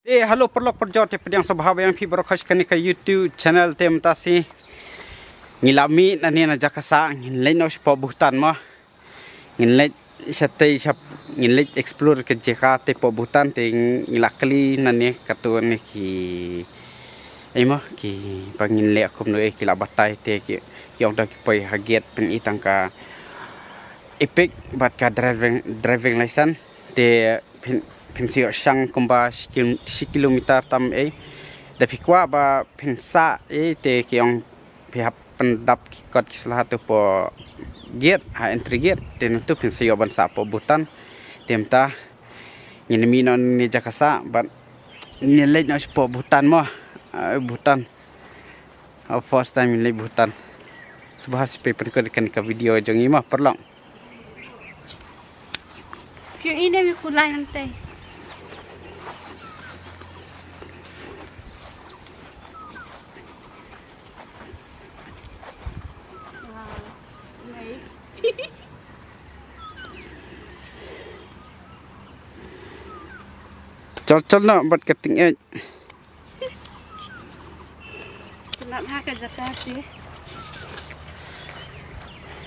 Halo perlok perjot pedang sahabat yang pi berkhas kan ke YouTube channel tem tasi ngilami nani na jakasa ngilai nos pobutan mah ngilai satai sap ngilai explore ke jeka te pobutan te ngilakli nani katun ki ai mah ki pangilai aku no ki labatai te ki yang dak pai haget pen itangka epic bat ka driving license te pensio sang kumba kilometer tam tapi kuah ba pensa te kiong pihak pendap kot salah tu po gate entry gate dan tu pensio bansa po butan temta ini minon ni jakasa ban nilai nas po butan mo butan first time nilai butan subhas pepen ko kan ka video jong ima perlong yung ina mi kulay hantay. Chol nak buat keting eh. Nak hak aja kasi.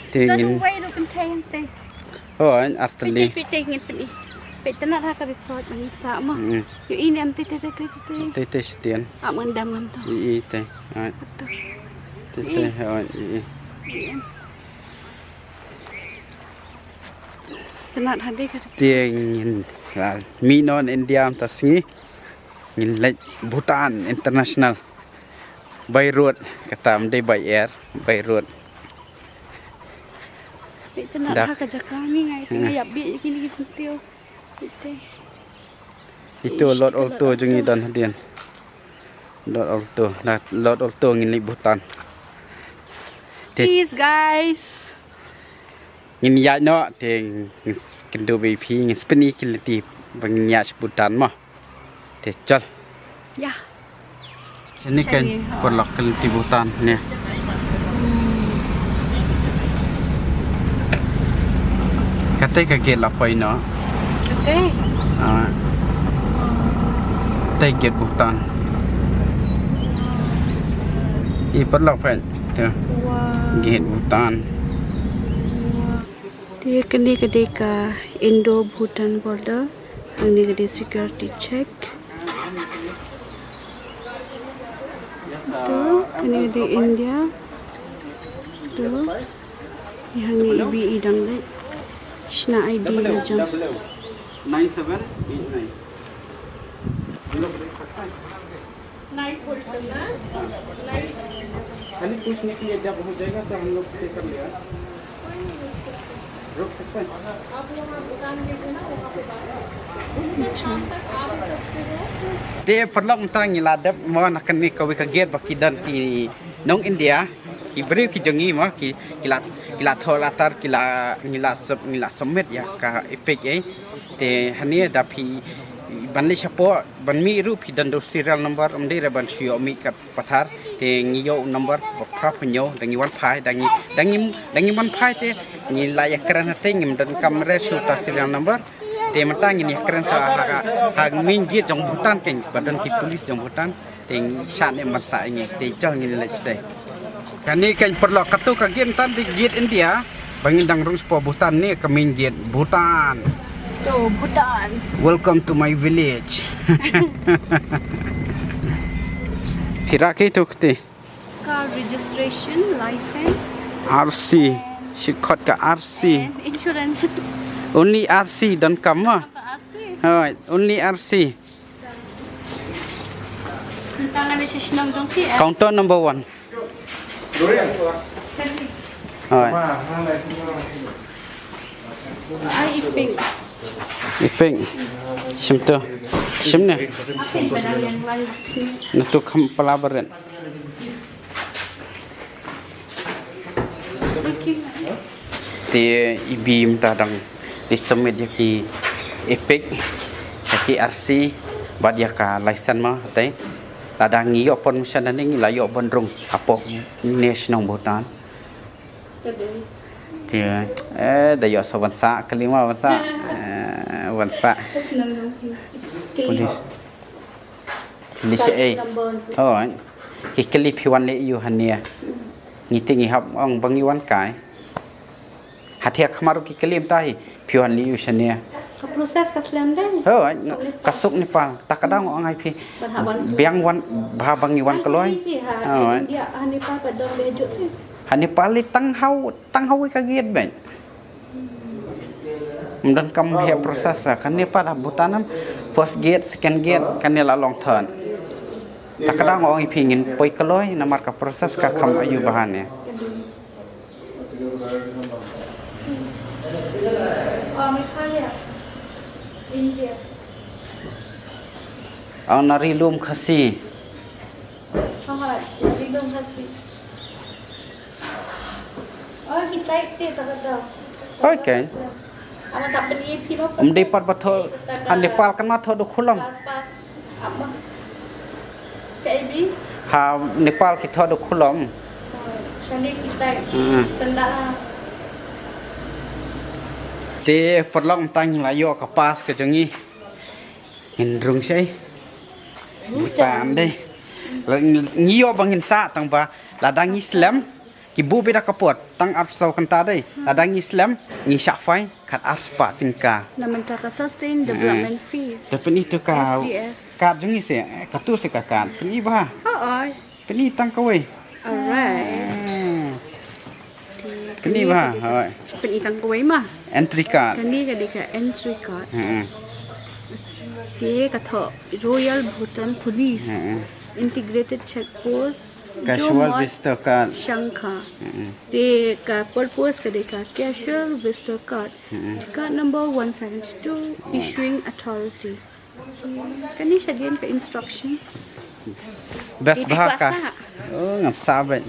Tingin. Way lu kenteng teh. Oh, artli. Piti ngit pini. Piti nak hak resort ni sama. Yung ini am tete. Tete setian. Am mandam am tu. Tete. Tete i. Tenat hadi ka. Tingin. Minon India tasni ngilai Bhutan international by road kata amde by air by road Piti nak hak aja kami ngai ngayap bi kini sentiu. Itu Lord Alto jungi dan hadian Lord Alto ngilai Bhutan Peace guys. Ngin ya no ting kendo BP ngin speni kiliti bangnya Bhutan mah te chal Ya. sini kan perlok kiliti Bhutan ni kata kaget lapoi no Okay. Tiget Bhutan i perlok pen tu Wow. gate Bhutan Dia kini kedeka Indo-Bhutan border. Ini kede security check. Tu, ini kede India. Tu, yang ni ibi idang le. Shna ID macam. 9789 खाली पूछने के लिए जब हो जाएगा तो हम लोग पे कर लिया रुक सकते हैं आप वहाँ दुकान देखिए ना वहाँ पे ते perlong tang ni ladap mo nak ni ko ka get baki dan ki nong India ki beri ki jongi mo ki kila tholatar kila semet ya ka epek te hania dapi banli chapo banmi ru phi dan do serial number amde ra ban Xiaomi kat pathar te ngiyo number bokha penyo dangi wan phai dangi wan phai te ni la yakran te ngim dan kamera shoot serial number te matang ni yakran sa ha min gi jong Bhutan keng badan ki polis jong Bhutan te shat ne mat sa ngi te chal ngi la ste kani kan perlo katu ka gen tan di git India bangin dang rung spo Bhutan ni ka min git Bhutan. Tu Bhutan. Welcome to my village. Pira ke tu kete? Car registration license. RC. Shikot ka RC. And insurance. Only RC dan kama. Hai, only RC. Tangan dia senang jongki. Counter number 1. Hai. Ai iping. Ipeng. Simto. Simne. Apa ibadah yang lain? Natu kam palabaran. Te ibim tadang di summit yaki epic yaki RC bad yaka license ma tai ladang ngi opon musan ning la yo bondrong apo national Bhutan dia dayo sawansa kelima wansa wansa polis Ni si A. Oh, ki kali piwan le yu hania. Ni tingi hab ong bangi wan kai. Hatia kamaru ki kali mtai piwan le yu shania. Ka proses ka slam dai. Oh, kasuk Nepal takadang ong ai pi. Biang wan bah bangi wan kaloi. Oh, India Nepal padang bejo ni. Nepal li tang hau ka giat ben. Dan kamu ya proses lah kan Nepal Bhutanam first gate second gate kan ni la long turn. Tak kadang orang pingin poi keloi namar ka proses ka kam ayu bahannya. Meghalaya, India. Ang narilum kasi. Narilum kasi. Kita itu tak ada. Okay. Ama sampai ni pilo. Depan betul. Nepal kan mah thodo khulam. Apa? Baby. Ha Nepal kita thodo khulam. Chani kita. Standar. Te perlong tang layo kapas ke jengi. Hindrung sei. Butan deh. Ngiyo bangin sa tang ba ladang Islam. Kibu beda kapot tang arsau kanta dai ladang Islam ngi syafai kat arspa tingka Namanya sustain development fees. tapi itu ka SDF. kat jengi se katu se ka kat peni ba Oh, peni tang kawai alright. peni ba hoi Penitang kuway mah. entry card Kani ka di ka entry card. heeh Dia kata Royal Bhutan Police Integrated Check Post casual visitor card Shankar. Dia ka purpose ka dia ka casual visitor card. Card number 172 issuing authority. Kani siya din ka instruction. best Di bah ka kuasa. oh ngam saben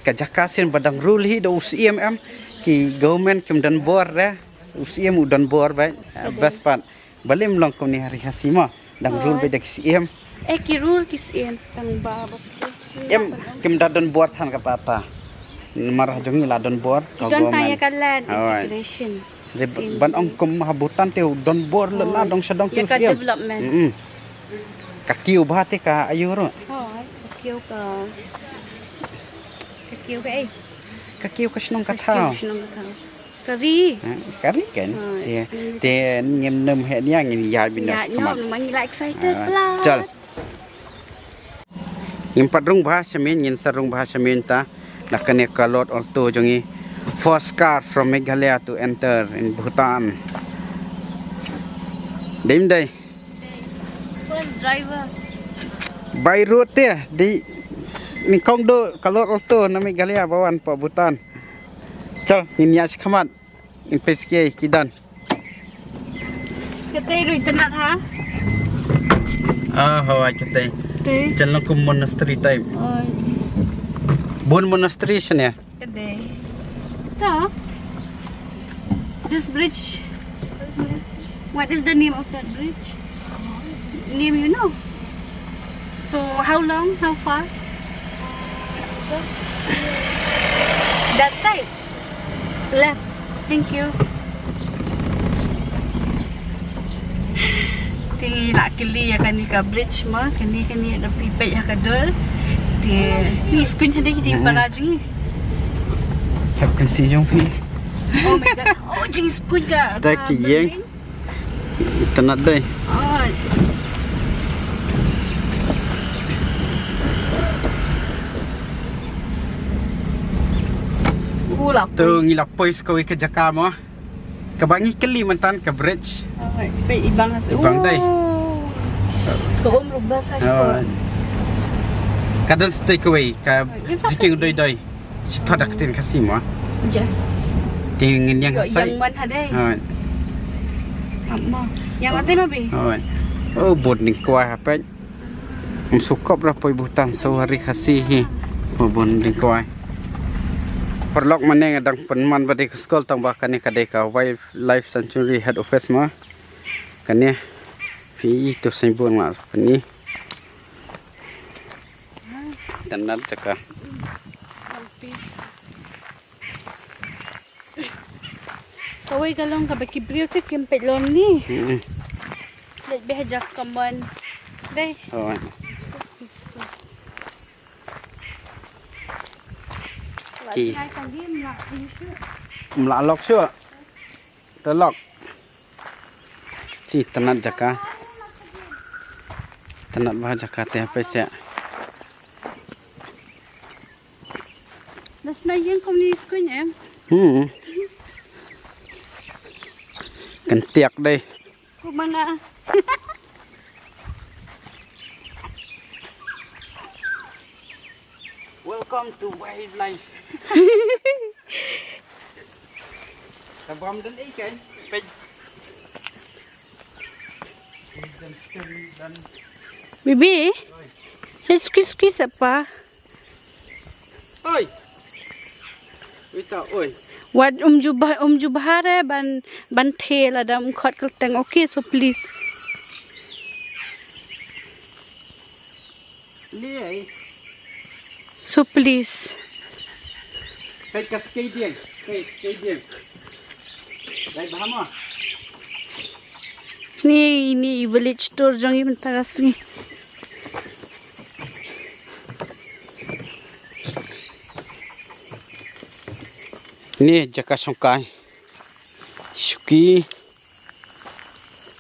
ka jakasin badang rule hi do UCMM ki government kim dan bor re UCM udan bor ba best part balim long kom ni hari hasima dang rule be dak CM Ki rule kis in tang babak. em kim dan bor than ka tata marah jongi la dan bor ka Ikan tanya government ka land Alright. integration. ban ong kom mahabutan te don bor le na dong sadong tu Ya ka CM development. ka kiu bahate ka ayuro Oh, kakiyo ka. Kakiyo ka eh. ka kiu ka snong ka Kakiyo thao siya ng katao. Kari. kari kan te ngem nem he nya ngi ya binas Ya, no, kamat memang gila excited pula. Chal. Yung padrong bahasa min, yung sarong bahasa min ta, nakane kalot alto jongi first car from Meghalaya to enter in Bhutan. Dim day, First driver. by road te, di ni kong do kalot alto na Meghalaya bawan pa Bhutan. Chal, ini as kamat, in peske kidan. Katay rin tanat ha? Hawa kita. Katay. Jalan ke monastery type. Ay, Bon monastery siya. katay. Ito. This bridge. What is the name of that bridge? Name you know. So how long? How far? Just that side. Left. Thank you. Ti nak kili ya kani ka bridge ma kani ada pipet ya ka dol. Ti ni skun hade ki para jing. Have can see jong pi. Oh my god. Oh jing skun ka. Tak yang. Itanat day. Oh. Ulap. Tu ngilapoi sekoi ke Jakama. Kabangi keli mantan ke bridge. Pe ibang has. Ibang day. Ko rubah sa Oh. Kadang stay away ka jiking doi. Si tadak tin kasi mo. Yes. Tingin yang Yang sai. man haday. Oh. Amma. Yang ate mabi. Oh. Oh bod ni kuah apa. Sukop ra poi Bhutan so hari kasih. Oh bon ni kuah. Perlok mana ngadang penman badi ke sekolah tambah kani kadai ka wildlife sanctuary head office ma. Kani fi itu sembun mas pani. Dan nak cakap. Kaway galong ka baki beauty kimpet lom ni. Let behajak kaman. Day. Oh. Chị. Hai con điên lại như thế. Mla lok chưa? Tớ lok. Chị tenat jaka. Tenat bah jaka teh apa sih? Das na yang komunis ko niya. Kentiak đây. Kung mga Welcome to wildlife. Tabam dan ikan. Pej. Dan Bibi, squeeze apa? oi. Wita oi. Wad jubah ban tail ada khot kelteng. Okay, so please. Ni ai. So please. Pej ka skate dia. Dai bahama. Ni village tour jang yung taras ni. Ni jaka songkai. Suki.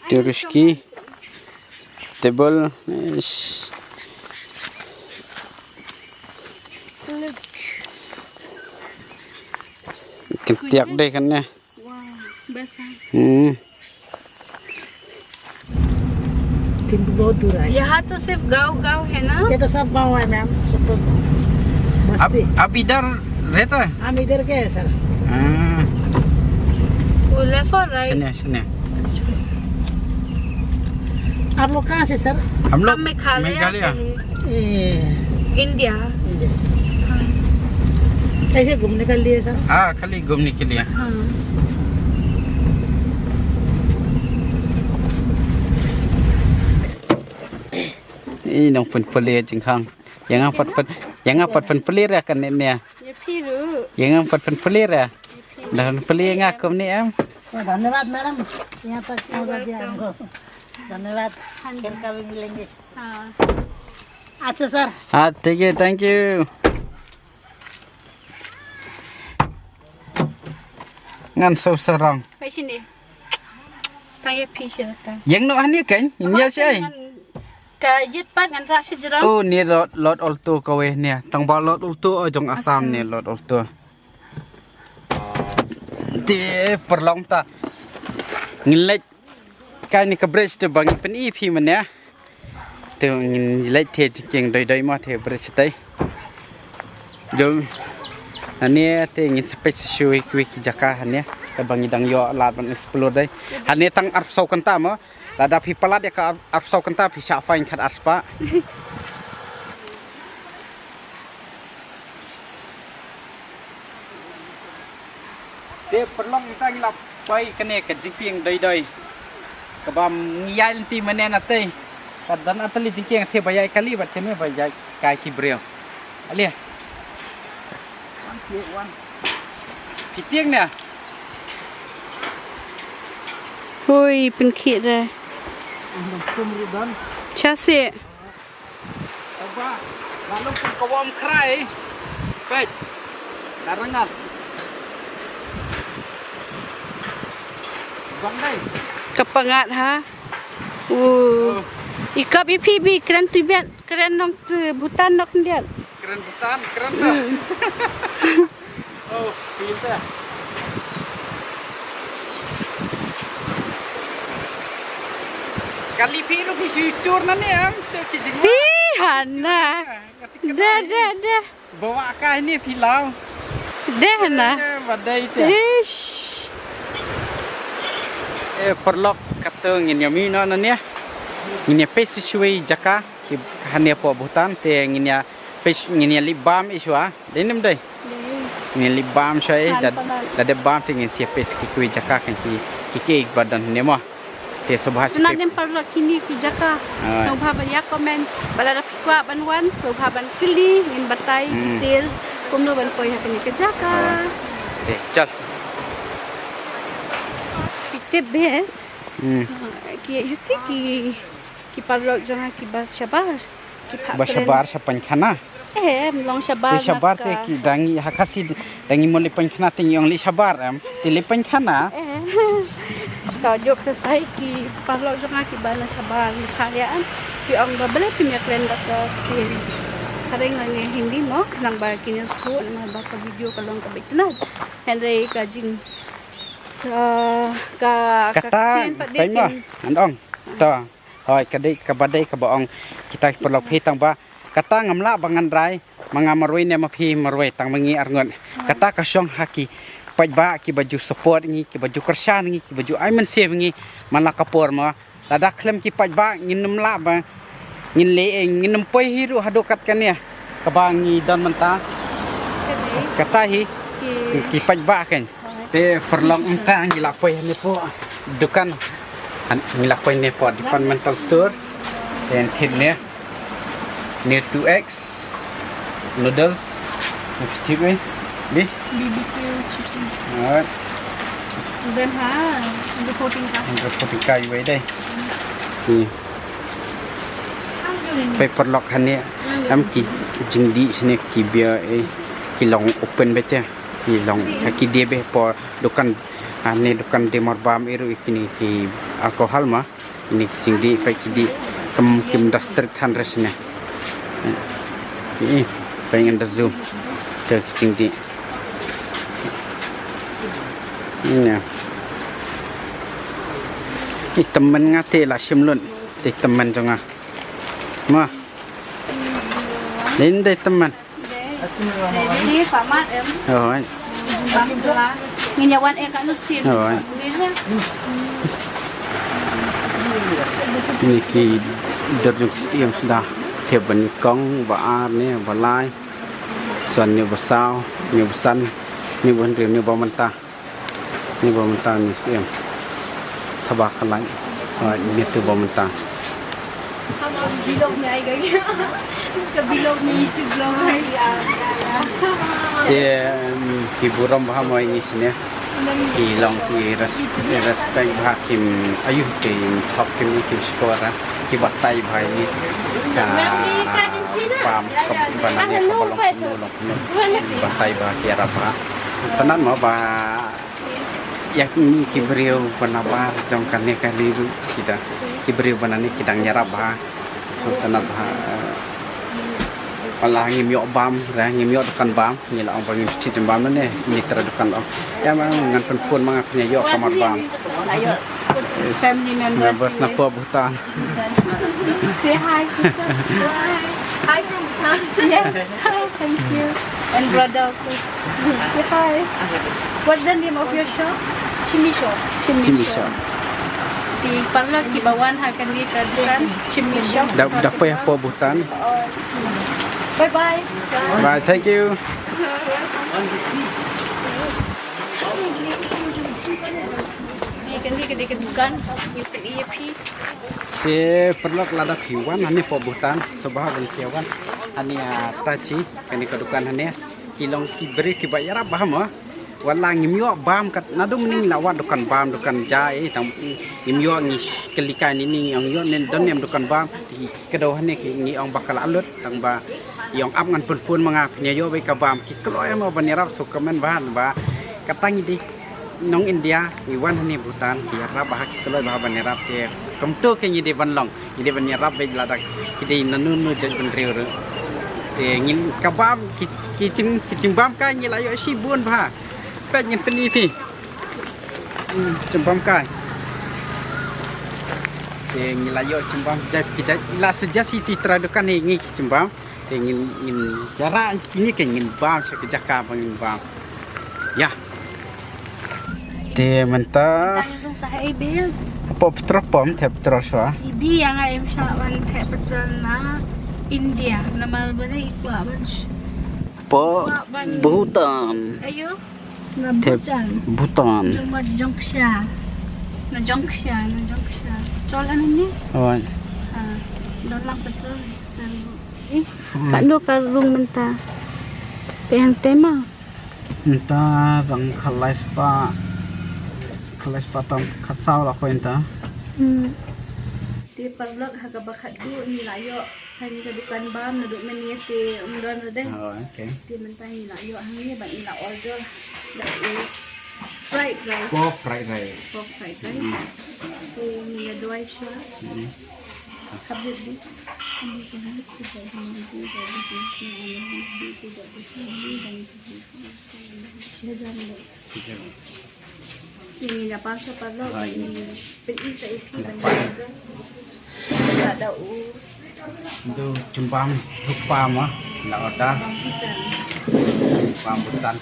Teruski. Table. Kentiak deh kan ya. Wow, basah. Think बहुत दूर है यहाँ तो सिर्फ गाँव है ना? ये तो सब गांव है मैम सब तो बस्ती अब इधर रहता है? हम इधर के है सर वो लेफ्ट और राइट? सने आप लोग कहाँ से सर हम लोग हम मेघालय इंडिया। कैसे घूमने के लिए सर हाँ खाली घूमने के लिए हाँ। ini nong pelir jengkang yang apa pelir ya kan ini ya ये फिर yang apa pelir ya dan pelir ngakum ni em धन्यवाद मैडम यहाँ तक पहुँचा दिया हमको धन्यवाद फिर कभी मिलेंगे हाँ। अच्छा sir ah thank you ngan so serangไปชินดิตั้งยี่พีเชื่อตั้ง yang no ani kan ini sihกะยึดปั้นกันราชจร oh ni lot alto kawe ni tang ba lot alto jong asam ni lot alto di perlong ta ngilek kai ni ka bridge tu bang pen ep man ya tu ngilek the jing doi ma the bridge tai jo ani te ngin space shui quick jaka hanya ka bang idang yo lat ban explore dai hani tang arp sau kan ta mo lada pi palat ya ka arp sau kan ta pi sha fain khat aspa te perlong kita ngilap pai kene ka jingpieng doi ka bam ngiyai lenti mane na te ka dan atali jingpieng the bayai kali bat kene bayai kai ki breu alia one pitieng nè โอ้ยเป็นขีดเลยชาเสีย Coba, lalu pun kawam kerai, pej, larangan. Bang dai. กับปังอาดฮะโอ้อีกกับอีพีบีกรันตุเบียนกรันน้องตือบุตันนกเดียน Keren butan, keren dah. Oh, pintar. Kali piru pi syucur nani am, tu kijing. พี่หันนะเด้เด้เด้ Bawa kah ni pilau. เด้นะ Badai tu. อิช Perlok kata ngin yami no nani ya. Ngin ya pes shui jaka ki hanya po butan te ngin ya pes ngin ya libam iswa. Denim dai. Ngin libam syai dan bam te ngin sia pes ki kui jaka kan ki badan ne mo. Te subhas. สุนัขเดินปลาคินีกิจักะสภาพยาคอมเมนต์บาลาพิกว่าบันวันสภาพบันกิลีมินบัตไตดีเทลคุมโนบันปอยฮักนี่กิจักะ Chal. พิเตเบki yuti ki parlok jangan ki bas shabar ki Basabar sa pankhana. Long sabar. Ti sabar te ki dangi hakasi dangi mo li pankhana ting yung li sabar ti li pankhana. Kau jok selesai ki parlo jok ki bala sabar ni karyaan ki ang babale pimya klenda ka ti kareng ni hindi no nang ba kinis tu na ba ka video ka long ka bitna. Henry ka jing Kata pai mo andong to hoy kadai kabadai ka baong kita perlu hitang ba kata ngamla bangan rai mga maroi ne mapi maroi tang mangi arngon kata ka syong haki pajba ki baju support ngi ki baju kersan ngi ki baju ai man se ngi malakapor ma lada klem ki pajba nginum la ba ngin le nginum poi hiru hadokat kan ya ka bangi dan menta kata hi ki pajba kan te perlong engka ngi lapoi ni po dukan ngi lapoi ni po departmental store dan tidnya near 2X noodles TV bi BBQ chicken. alright Ben ha, the coating ka. ang reporting kayo ay day ni paper lock hanya am ki jingdi sini ki bia ki long open bete ki long ki dia be po dukan ane dukan de marbam iru ikini ki alkohol ma ini jingdi pa ki di kim district handres ne ini pengen dah zoom ke jingdi ya ini teman ngate lah simlun di teman jonga ma đến đây teman Ini pamat em. rồi Bang lah. Nginyawan kan nusin. rồi ini ki derjuk siam sudah theo bên con và nè và lai soan nhiều và sao nhiều san nhiều vấn đề nhiều bao manta ni siam thabak kalai rồi ini tu bao manta Bilog ni ay gaya. Iska bilog ni YouTube vlog ay dia ki buram bah mo ini sini ki long ki respect bah kim ayuh ki top kim ki skora ki batai bhai ni ka pam kap banane ka balong batai bah ki araba tanan mo ba yak ni ki beriau panabar jong kan ne kali kita ki beriau banane kidang nyarab bah so tanan bah Allah ngimyo bam ra ngimyo dukan bam ngila ang bangin ci bam ne ni tra dukan ang ya mang ngan penpun mga penyayo kamar bam Ayo. Family members. na po Bhutan Say hi, sister. Hi from Bhutan. Yes. Hi, thank you. And brother also. Say hi. What's the name of your shop? Chimmy Shop. Chimmy Shop. Di parlo di bawan akan di kadukan Chimmy Shop. Dapat ya po Bhutan. Bye bye. Bye, thank you. Di kadukan with the EAP. Perlu lada piwan hani po Bhutan sebab siawan hani tachi kani kadukan hani kilong kibri kibayara bahama wala ngimyo bam kat nadu mning lawan dukan bam dukan jai tang ngimyo ngi kelikan ini yang yo nen don nem dukan bam di kedo hani ngi ong bakal alut tang ba yang ap ngan pun mga penyayo be ka bam ki kloy ma banirap sukamen bahan ba katang di nong India iwan hani Bhutan ki rap bah ki kloy bah banirap ke kamto ke ngi de banlong ngi de banirap be ladak ki de nanu nu jet ban riu te ngin kabam ki cing bam ka ngi layo si bun ba pet ngin peni pi cembam kai te ngi layo cembam jai ki jai la sejasi ti tradukan ngi cembam te ngin cara ini ke ngin bam sa ke jaka bangin bam ya te menta Tanya dong sa Ibil. apa petropom te petroswa Ibi yang ay sa wan te betul na India na malbana ikwa bunch. po Bhutan Ayo. Na te Bhutan. Bhutan Cuma Jongsha. Na Jongsha. Soal ano ni? oh Dalang betul. Kak do karung menta. Pengen tema. entah bang kalai spa tam khatsau la ko entah Di parlog haga bakat du ni layo Hari kedukan bam naduk meni ti umdan deh. Oh, okay. Ti mentah ni nak yo hang ni ban ila order dah fried rice. Pork fried rice. Pork fried rice. Ni ada dua isya. Habis di. Ini dah pasal pada ini pergi saya pergi banyak. Tak ada Itu jumpam lupa mah, nak order rambutan.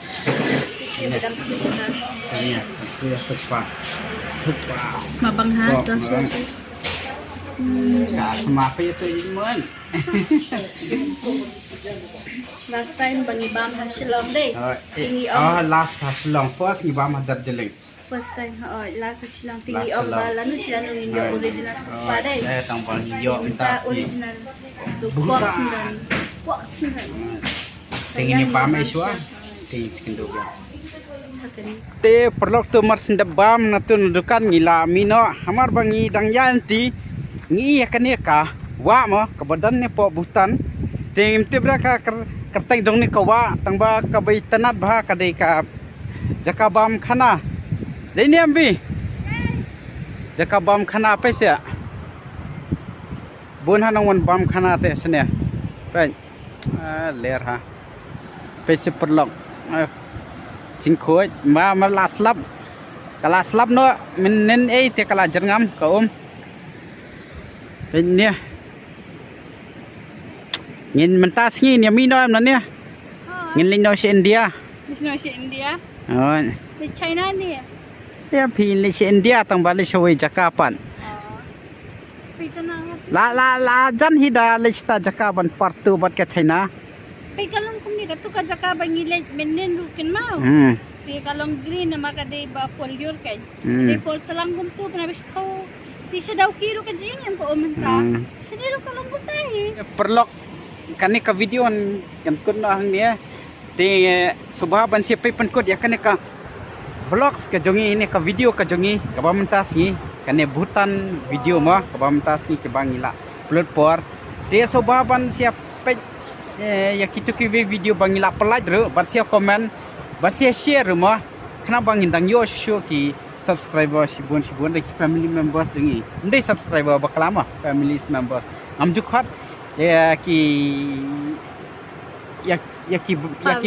Ini itu ya lupa. Mabang hat Nggak semapi itu imun. last time bangi bam hasilong deh. Tinggi Oh, last hasilong first ngibam hadar jeling. first time last hasilong tinggi om balan nu sila nu Indo original pa deh. Tampal hijau minta Original. Bukan. Box sembilan. tinggi ni pam iswa. Tinggi kendo ya. Te perlok tu mar sindabam natun dukan ngila mino hamar bangi dang yanti ngi akan ka wa mo ka badan ni po butan ting tibra ka kerteng dong ni ka wa tang ba ka bai tanat ba ka dei ka jakabam khana dei ni ambi jakabam khana apa sia bun hanang wan bam khana te sene pen ler ha pe se perlok Cingkoi, malas lap, kalas lap no, menen te kalah jengam kau ini, ngin mentas ni ni mino amnanya, ngin lino si India, Lino si India, oh, di China ni. ya pilih si India tang balik sewai Jakapan, Pika na. la jan hida lista Jakapan partu buat ke China. Pika lang kung ni katu ka jaka bangilet menen rukin mau. Di kalong green na makade ba polyur kay. Di pol talang kung tu panabis ko. Di siya daw kilo ka jing yung paumenta. Siya dito kalong butahi. Perlok kani ka video yang kun na hang niya. Ti subha ban si pai pankot ya kani ka vlogs ka jongi ini ka video ka jongi ka bamantas ni kani Bhutan video ma ka bamantas ni ke bangila upload por. Ti subha ban si pai ya kitu ki video bangila pelaj ru ban si komen ban si share ma kana bangin dang yo show ki subscriber shibun like family members dengi ndai subscriber baklama family members am jukhat ya ki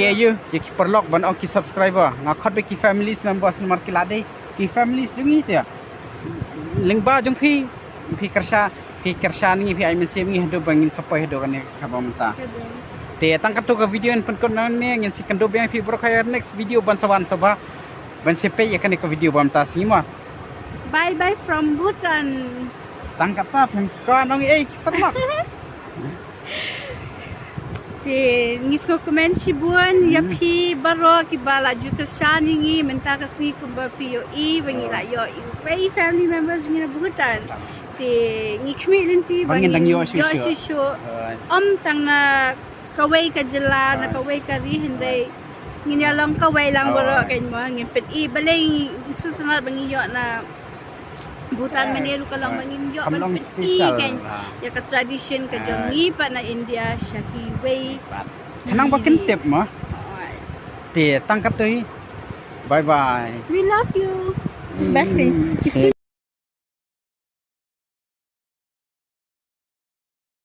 ayu ya ki perlok ban ki subscriber ngakhat be ki family members nomor ki lade ki families dengi ya lingba jong phi kersha ni phi ai mensi ngi hado bangin sapai hado kan kabamta te tangkat tu ka video pen kon ne ngin si kendo be phi bro kaya next video ban sawan sabha ban sepe ya kan ka video bam ta sima Bye bye from Bhutan. tangkat ta pen ko nong ki perlok Di ngiso komen shibuan ya pi baro ki bala juta shani ngi menta kasi ko ba POE bangi la yo i family members ngi na Bhutan. Di ngi community bangin dang yo shu tang na kawai ka jela na kawai ka ri hindai ngi lang kawai lang baro kay mo ngi pet i balay susunod bangi yo na Bhutan menelu ka lang bangin yo kamlong pet i special kay ya ka tradition ka jongi pa na India shaki way kanang ba kentep ma te tangkat tu bye bye we love you best friend